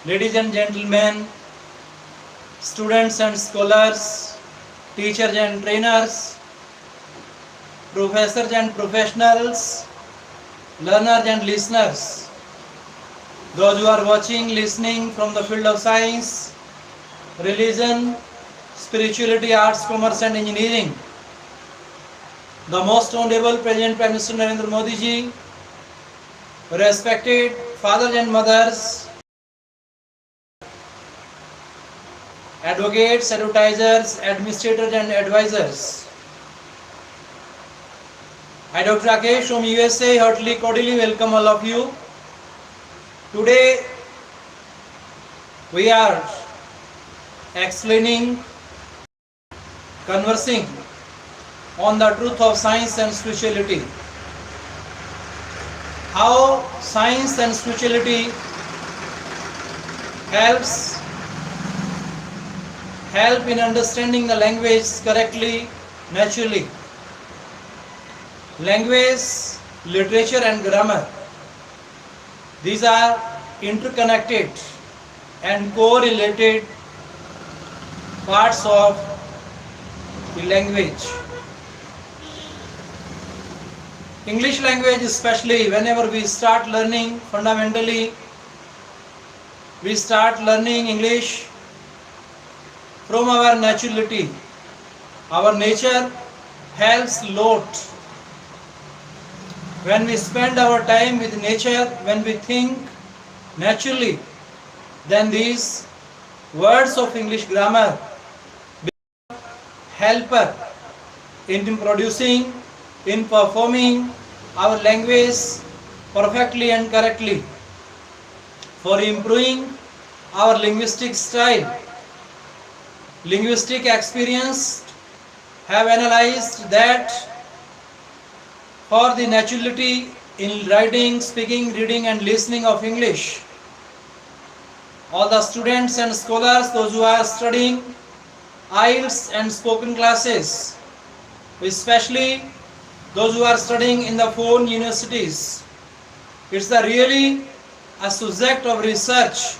Ladies and gentlemen, students and scholars, teachers and trainers, professors and professionals, learners and listeners, those who are watching, listening from the field of science, religion, spirituality, arts, commerce and engineering, the most honorable President Prime Minister Narendra Modi ji, respected fathers and mothers, advocates, advertisers, administrators and advisors. I, Dr. Rakesh from USA, heartily cordially welcome all of you. Today we are explaining, conversing on the truth of science and spirituality. How science and spirituality help in understanding the language correctly, naturally. Language, literature and grammar, these are interconnected and correlated parts of the language. English language especially, whenever we start learning, fundamentally we start learning English from our naturality. Our nature helps a lot. When we spend our time with nature, when we think naturally, then these words of English grammar help us in producing, in performing our language perfectly and correctly. For improving our linguistic style, linguistic experience have analyzed that for the naturality in writing, speaking, reading and listening of English, all the students and scholars, those who are studying IELTS and spoken classes, especially those who are studying in the foreign universities, it's really a subject of research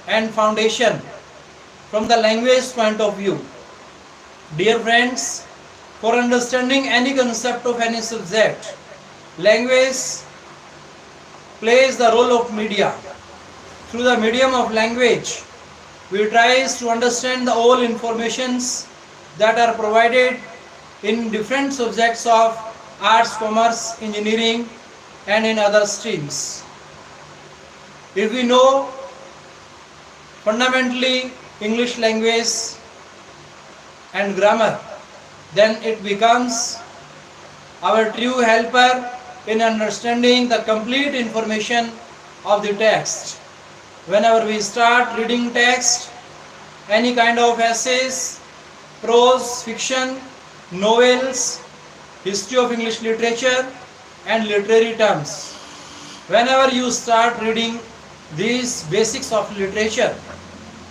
and foundation from the language point of view. Dear friends, for understanding any concept of any subject, language plays the role of media. Through the medium of language, we try to understand the all informations that are provided in different subjects of arts, commerce, engineering and in other streams. If we know fundamentally English language and grammar, then it becomes our true helper in understanding the complete information of the text. Whenever we start reading text, any kind of essays, prose, fiction, novels, history of English literature and literary terms, whenever you start reading these basics of literature,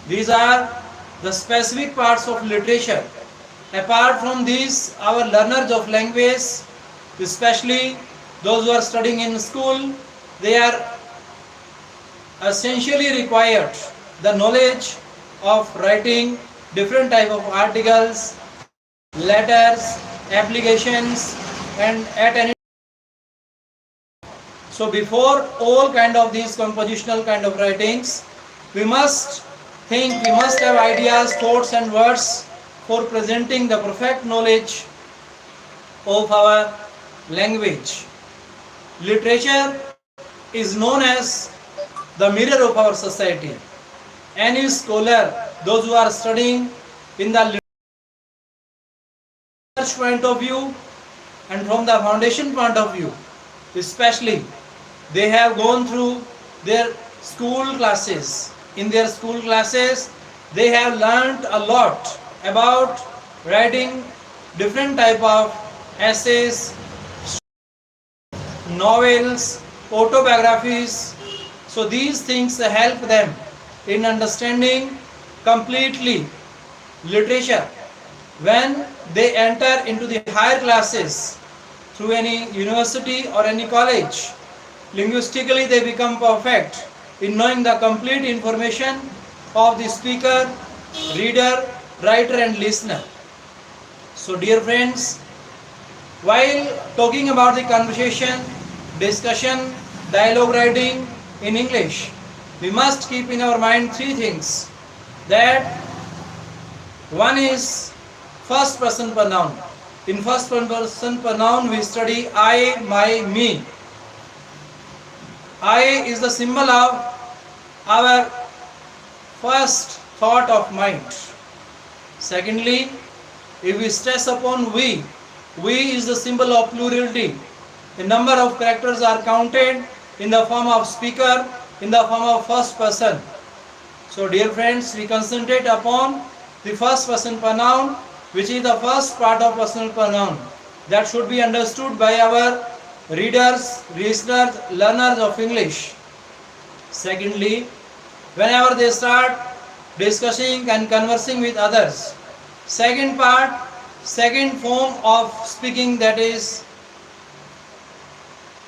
these are the specific parts of literature. Apart from these, our learners of language, especially those who are studying in school, they are essentially required the knowledge of writing different type of articles, letters, applications and at any. So before all kind of these compositional kind of writings, we must think, we must have ideas, thoughts and words for presenting the perfect knowledge of our language. Literature is known as the mirror of our society. Any scholar, those who are studying in the research point of view and from the foundation point of view, especially they have gone through their school classes. In their school classes, they have learned a lot about writing different type of essays, novels, autobiographies. So these things help them in understanding completely literature. When they enter into the higher classes through any university or any college, linguistically they become perfect in knowing the complete information of the speaker, reader, writer and listener. So dear friends, while talking about the conversation, discussion, dialogue writing in English, we must keep in our mind three things. That one is first person pronoun. In first person pronoun we study I, my, me. I is the symbol of our first thought of mind. Secondly, if we stress upon we is the symbol of plurality. The number of characters are counted in the form of speaker, in the form of first person. So dear friends, we concentrate upon the first person pronoun, which is the first part of personal pronoun. That should be understood by our readers, listeners, learners of English. Secondly, whenever they start discussing and conversing with others. Second part, second form of speaking, that is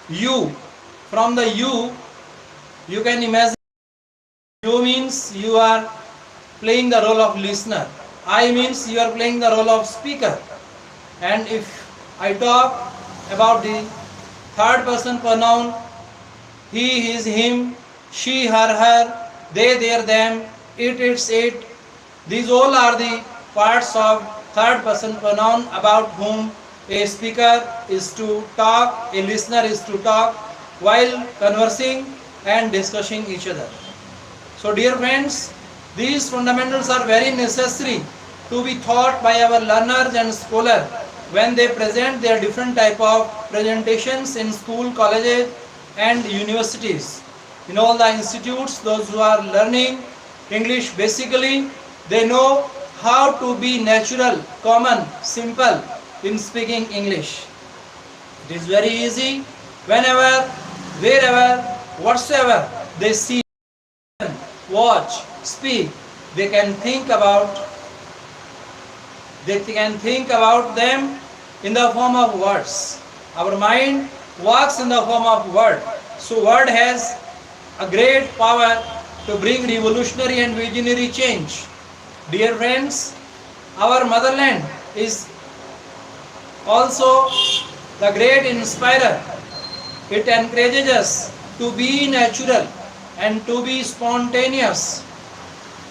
you. From the you can imagine you means you are playing the role of listener. I means you are playing the role of speaker. And if I talk about the third person pronoun, he, his, him, she, her, they, their, them, it, its, it. These all are the parts of third person pronoun about whom a speaker is to talk, a listener is to talk while conversing and discussing each other. So dear friends, these fundamentals are very necessary to be taught by our learners and scholars when they present their different type of presentations in school, colleges and universities. In all the institutes, those who are learning English basically, they know how to be natural, common, simple in speaking English. It is very easy whenever, wherever, whatsoever they see, watch, speak, they can think about them in the form of words. Our mind works in the form of word. So word has a great power to bring revolutionary and visionary change. Dear friends, our motherland is also the great inspirer. It encourages us to be natural and to be spontaneous.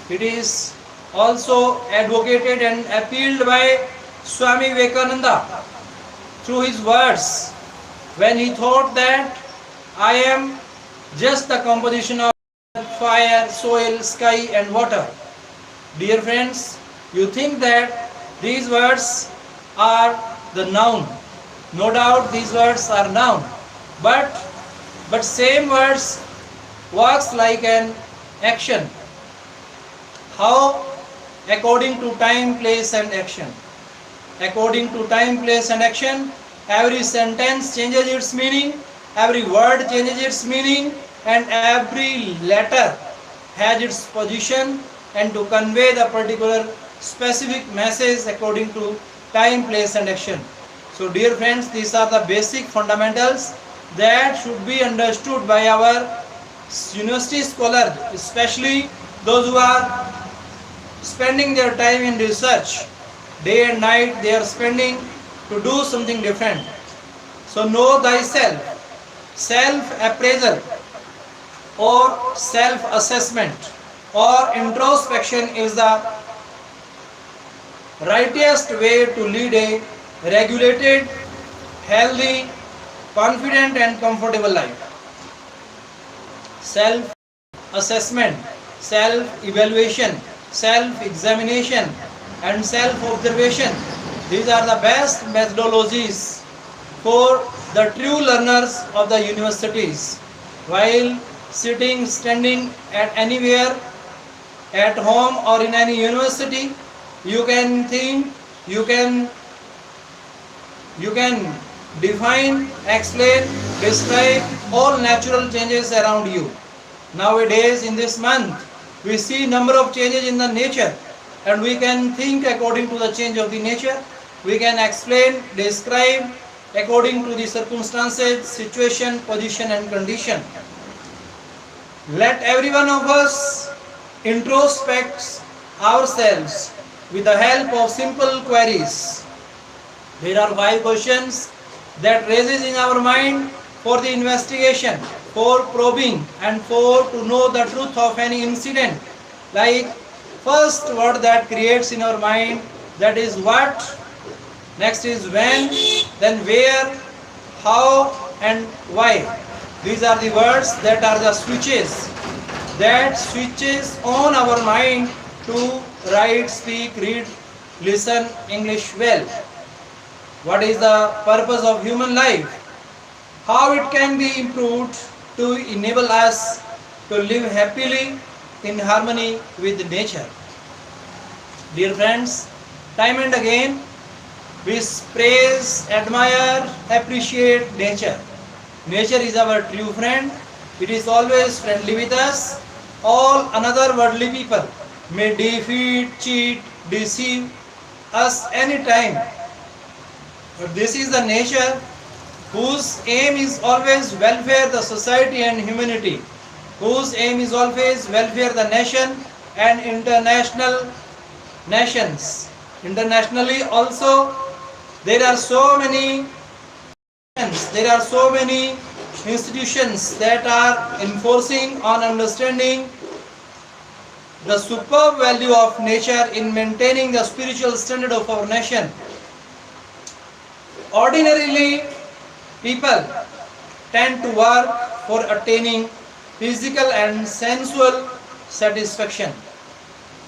It is also advocated and appealed by Swami Vivekananda through his words when he thought that I am just the composition of fire, soil, sky and water. Dear friends, you think that these words are the noun. No doubt these words are noun. But same words works like an action. How? According to time, place and action. According to time, place and action, every sentence changes its meaning, every word changes its meaning, and every letter has its position and to convey the particular specific message according to time, place and action. So dear friends, these are the basic fundamentals that should be understood by our university scholars, especially those who are spending their time in research. Day and night they are spending to do something different. So know thyself. Self-appraisal or self-assessment or introspection is the rightest way to lead a regulated, healthy, confident and comfortable life. Self-assessment, self-evaluation, self-examination and self-observation. These are the best methodologies for the true learners of the universities. While sitting, standing at anywhere, at home or in any university, you can think, you can define, explain, describe all natural changes around you. Nowadays in this month, we see number of changes in the nature and we can think according to the change of the nature. We can explain, describe according to the circumstances, situation, position and condition. Let every one of us introspect ourselves with the help of simple queries. There are 5 questions that raises in our mind for the investigation, for probing, and for to know the truth of any incident. Like first word that creates in our mind, that is what, next is when, then where, how, and why. These are the words that are the switches that switches on our mind to write, speak, read, listen English well. What is the purpose of human life? How it can be improved to enable us to live happily in harmony with nature. Dear friends, time and again we praise, admire, appreciate nature. Nature is our true friend. It is always friendly with us. All another worldly people may defeat, cheat, deceive us anytime. But this is the nature whose aim is always welfare the society and humanity, whose aim is always welfare the nation and international nations. Internationally also there are so many institutions that are enforcing on understanding the superb value of nature in maintaining the spiritual standard of our nation. Ordinarily, people tend to work for attaining physical and sensual satisfaction.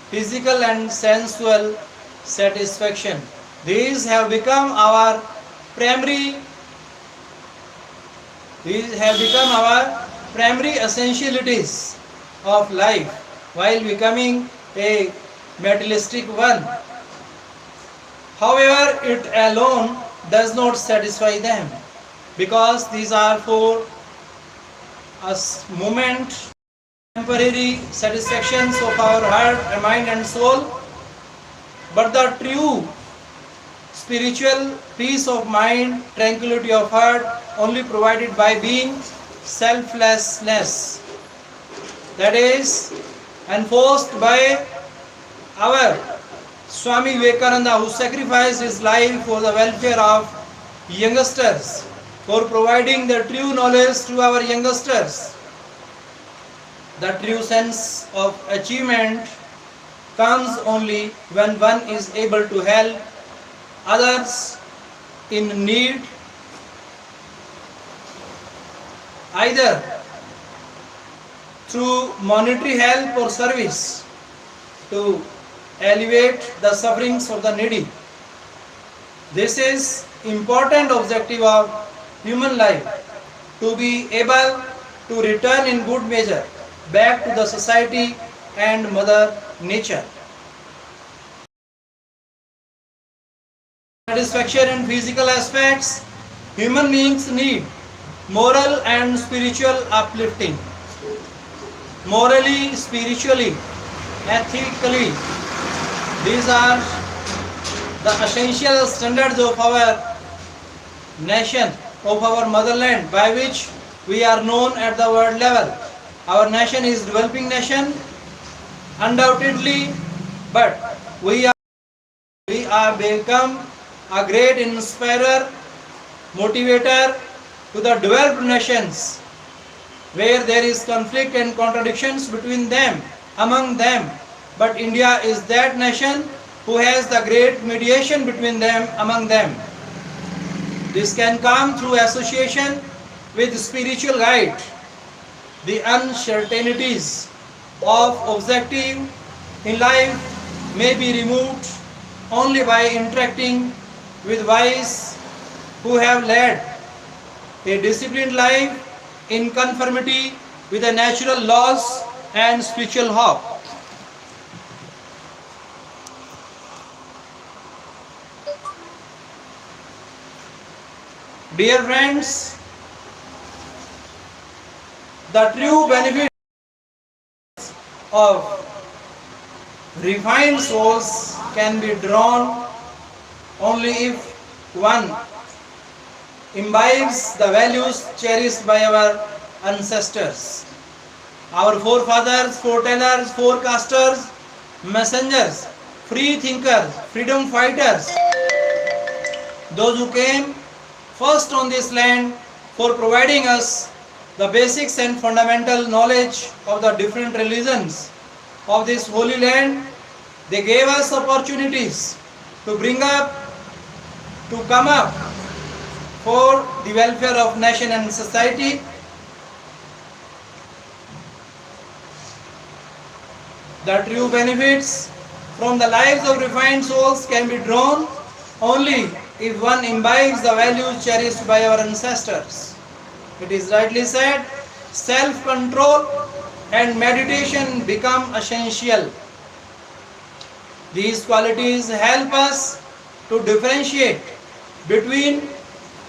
Physical and sensual satisfaction. These have become our primary essentialities of life while becoming a materialistic one. However, it alone does not satisfy them, because these are for a moment temporary satisfactions of our heart, mind and soul, but the true spiritual peace of mind, tranquility of heart, only provided by being selflessness. That is enforced by our Swami Vivekananda, who sacrificed his life for the welfare of youngsters, for providing the true knowledge to our youngsters. The true sense of achievement comes only when one is able to help others in need, either through monetary help or service, to alleviate the sufferings of the needy. This is important objective of human life, to be able to return in good measure back to the society and Mother Nature. Satisfaction and physical aspects, human beings need moral and spiritual uplifting. Morally, spiritually, ethically, these are the essential standards of our nation, of our motherland, by which we are known at the world level. Our nation is developing nation, undoubtedly, but we are become a great inspirer, motivator to the developed nations, where there is conflict and contradictions between them, among them. But India is that nation who has the great mediation between them, among them. This can come through association with spiritual guide. The uncertainties of objective in life may be removed only by interacting with wise who have led a disciplined life in conformity with the natural laws and spiritual hope. Dear friends, the true benefit of refined souls can be drawn only if one imbibes the values cherished by our ancestors. Our forefathers, foretellers, forecasters, messengers, free thinkers, freedom fighters, those who came first on this land for providing us the basics and fundamental knowledge of the different religions of this holy land. They gave us opportunities to bring up, to come up for the welfare of nation and society. The true benefits from the lives of refined souls can be drawn only if one imbibes the values cherished by our ancestors. It is rightly said, self-control and meditation become essential. These qualities help us to differentiate between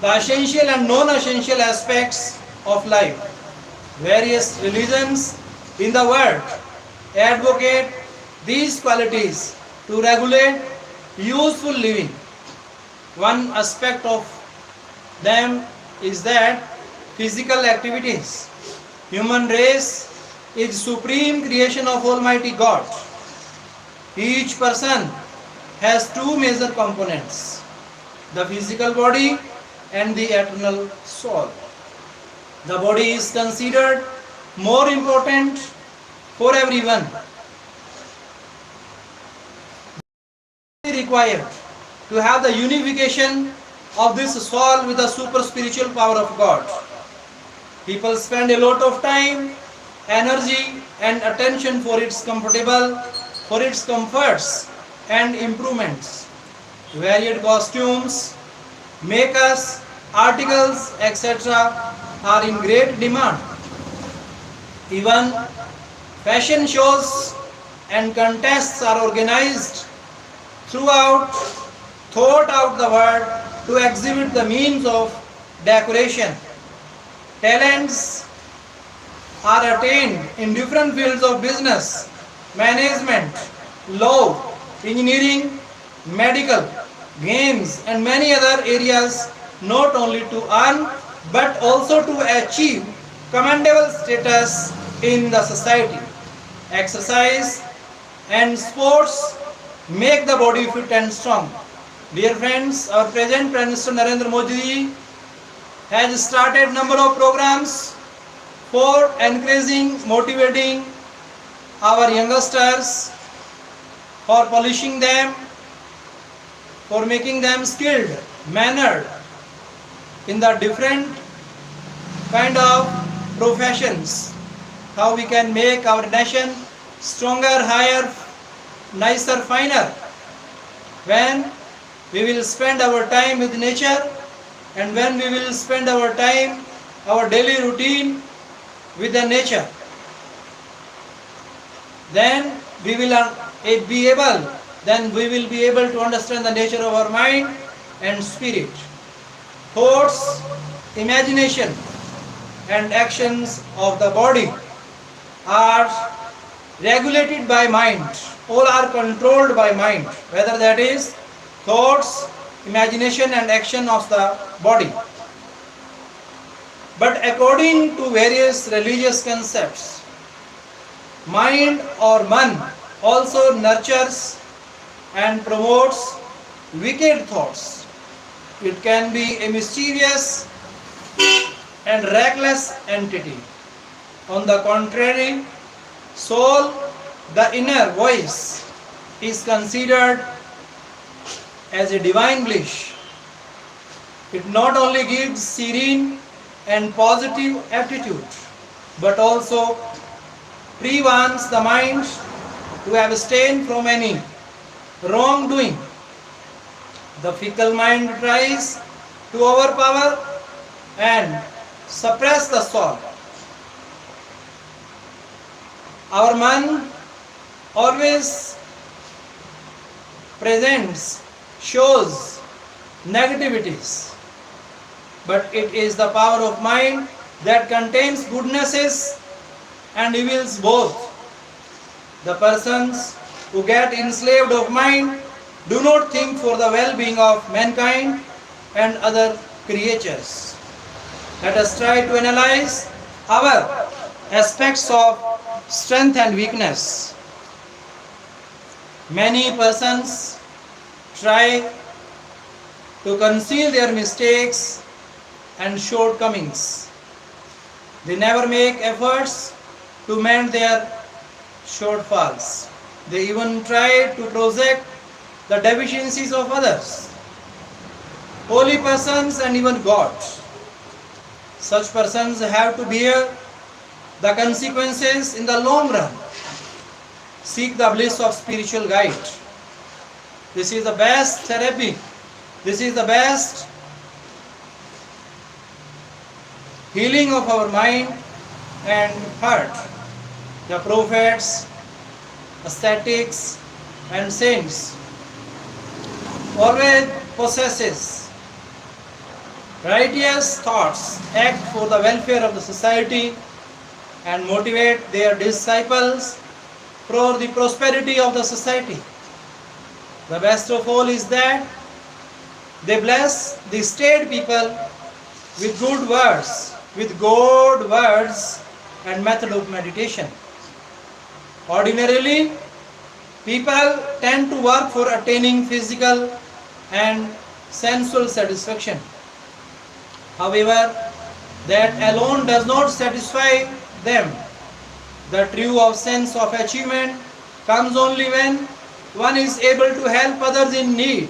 the essential and non-essential aspects of life. Various religions in the world advocate these qualities to regulate useful living. One aspect of them is that physical activities. Human race is supreme creation of Almighty God. Each person has two major components, the physical body and the eternal soul. The body is considered more important for everyone. Required to have the unification of this soul with the super spiritual power of God. People spend a lot of time, energy and attention for its comforts and improvements. Varied costumes, makeups, articles, etc. are in great demand. Even fashion shows and contests are organized throughout the world to exhibit the means of decoration. Talents are attained in different fields of business, management, law, engineering, medical, games and many other areas, not only to earn but also to achieve commendable status in the society. Exercise and sports make the body fit and strong. Dear friends, our present Prime Minister Narendra Modi has started number of programs for encouraging, motivating our youngsters, for polishing them, for making them skilled, mannered in the different kind of professions. How we can make our nation stronger, higher, nicer, finer. When we will spend our time with nature and when we will spend our time, our daily routine with the nature, then we will be able to understand the nature of our mind and spirit. Thoughts, imagination and actions of the body are regulated by mind. All are controlled by mind, whether that is thoughts, imagination and action of the body. But according to various religious concepts, mind or man also nurtures and promotes wicked thoughts. It can be a mischievous and reckless entity. On the contrary, soul, the inner voice, is considered as a divine bliss. It not only gives serene and positive attitude, but also pre-warns the mind to abstain from any wrongdoing. The fickle mind tries to overpower and suppress the soul. Our man always shows negativities, but it is the power of mind that contains goodnesses and evils both. The persons who get enslaved of mind do not think for the well-being of mankind and other creatures. Let us try to analyze our aspects of strength and weakness. Many persons try to conceal their mistakes and shortcomings. They never make efforts to mend their shortfalls. They even try to project the deficiencies of others, holy persons and even God. Such persons have to bear the consequences in the long run. Seek the bliss of spiritual guide. This is the best therapy. This is the best healing of our mind and heart. The prophets, ascetics, and saints always possesses righteous thoughts, act for the welfare of the society, and motivate their disciples for the prosperity of the society. The best of all is that they bless the state people with good words, and method of meditation. Ordinarily, people tend to work for attaining physical and sensual satisfaction. However, that alone does not satisfy them. The true sense of achievement comes only when one is able to help others in need,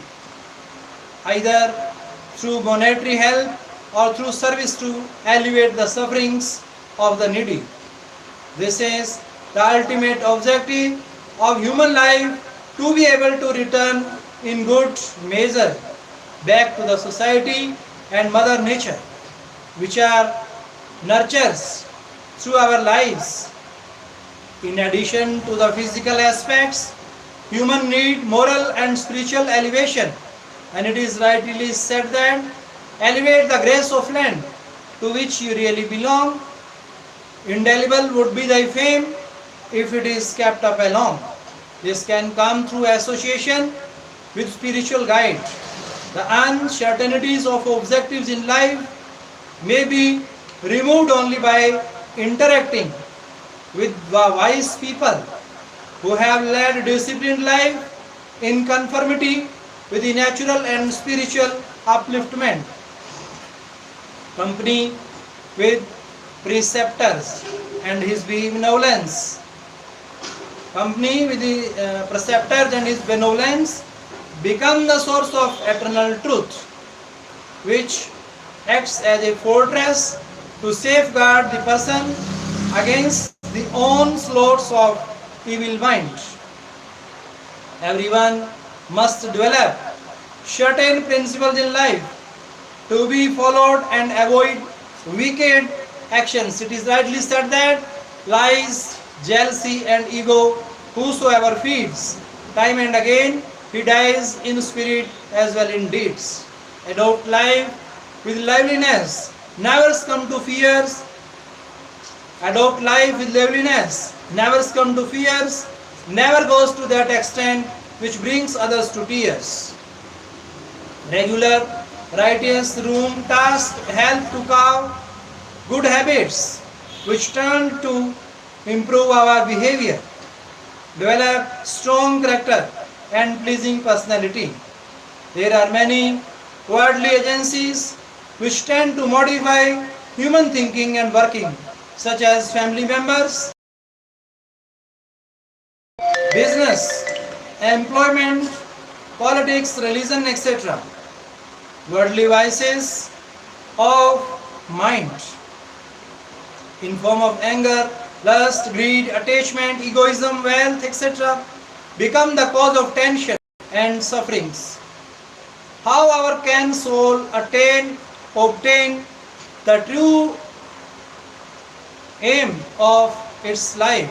either through monetary help or through service to alleviate the sufferings of the needy. This is the ultimate objective of human life, to be able to return in good measure back to the society and Mother Nature, which are nurtures through our lives. In addition to the physical aspects, human need moral and spiritual elevation, and it is rightly said that elevate the grace of land to which you really belong. Indelible would be thy fame if it is kept up along. This can come through association with spiritual guide. The uncertainties of objectives in life may be removed only by interacting with the wise people who have led disciplined life in conformity with the natural and spiritual upliftment. Company with preceptors and his benevolence. Company with the preceptors and his benevolence become the source of eternal truth, which acts as a fortress to safeguard the person against the onslaughts of evil mind. Everyone must develop certain principles in life to be followed and avoid wicked actions. It is rightly said that lies, jealousy, and ego, whosoever feeds, time and again he dies in spirit as well in deeds. Adopt life with liveliness, never succumb to fears. Adopt life with liveliness, never succumb to fears, never goes to that extent which brings others to tears. Regular, righteous room tasks help to carve good habits which turn to improve our behavior, develop strong character and pleasing personality. There are many worldly agencies which tend to modify human thinking and working, such as family members, business, employment, politics, religion, etc. Worldly vices of mind in form of anger, lust, greed, attachment, egoism, wealth, etc. become the cause of tension and sufferings. However, can soul obtain the true aim of its life?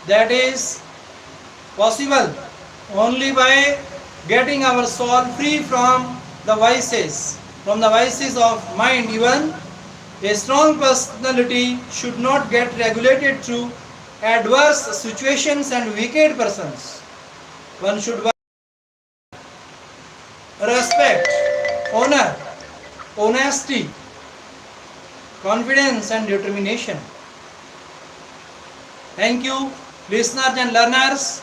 That is possible only by getting our soul free from the vices of mind. Even a strong personality should not get regulated through adverse situations and wicked persons. One should respect, honor, honesty, confidence and determination. Thank you, listeners and learners.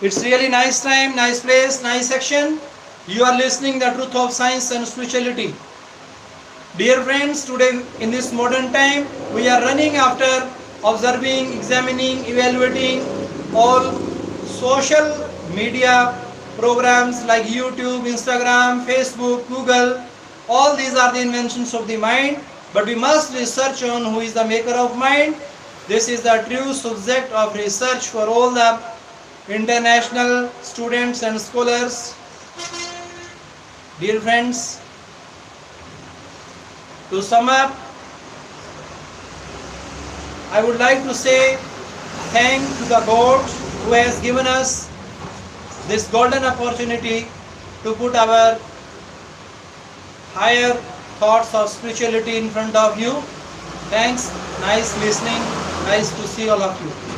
It's really nice time, nice place, nice section. You are listening the truth of science and spirituality. Dear friends, today in this modern time, we are running after observing, examining, evaluating all social media programs like YouTube, Instagram, Facebook, Google. All these are the inventions of the mind, but we must research on who is the maker of mind. This is the true subject of research for all the international students and scholars. Dear friends, to sum up, I would like to say thank to the God who has given us this golden opportunity to put our higher thoughts of spirituality in front of you. Thanks, nice listening, nice to see all of you.